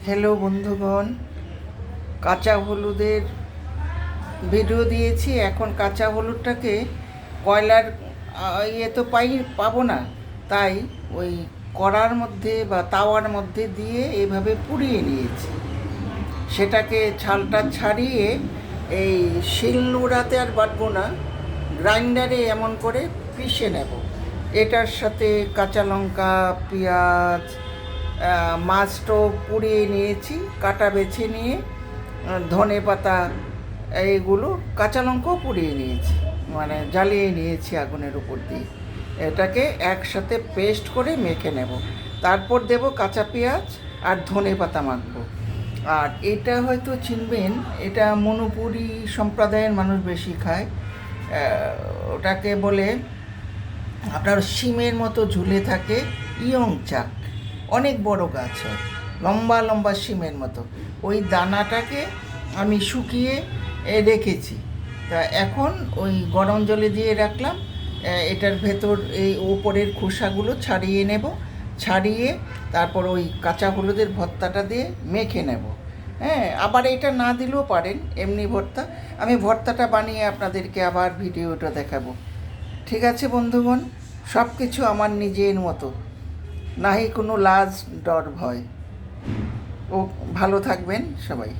Hello বন্ধুগণ, কাঁচা হলুদের ভিডিও দিয়েছি। এখন কাঁচা হলুদটাকে কয়লার ইয়ে তো পাবো না, তাই ওই কড়ার মধ্যে বা তাওয়ার মধ্যে দিয়ে এভাবে পুড়িয়ে নিয়েছি। সেটাকে ছালটা ছাড়িয়ে এই শিলনোড়াতে আর বাটবো না, গ্রাইন্ডারে এমন করে পিষে নেব। এটার সাথে কাঁচা লঙ্কা, পেঁয়াজ, মাছটাও পুড়িয়ে নিয়েছি, কাটা বেছে নিয়ে ধনে পাতা, এইগুলো কাঁচা লঙ্কাও পুড়িয়ে নিয়েছি, মানে জ্বালিয়ে নিয়েছি আগুনের উপর দিয়ে। এটাকে একসাথে পেস্ট করে মেখে নেব। তারপর দেব কাঁচা পেঁয়াজ আর ধনে পাতা মাখবো। আর এটা হয়তো চিনবেন, এটা মণিপুরি সম্প্রদায়ের মানুষ বেশি খায়। ওটাকে বলে আপনার শিমের মতো ঝুলে থাকে, ইয়ং চাক। অনেক বড় গাছ হয়, লম্বা লম্বা শিমের মতো। ওই দানাটাকে আমি শুকিয়ে রেখেছি। তা এখন ওই গরম জলে দিয়ে রাখলাম। এটার ভেতর এই ওপরের খোসাগুলো ছাড়িয়ে নেব, ছাড়িয়ে তারপর ওই কাঁচা হলুদের ভর্তাটা দিয়ে মেখে নেব। হ্যাঁ, আবার এটা না দিলেও পারেন, এমনি ভর্তা। আমি ভর্তাটা বানিয়ে আপনাদেরকে আবার ভিডিওটা দেখাবো। ঠিক আছে বন্ধুগণ, সব কিছু আমার নিজের মতো, নাহি কোনো লাজ ডর ভয়। ও ভালো থাকবেন সবাই।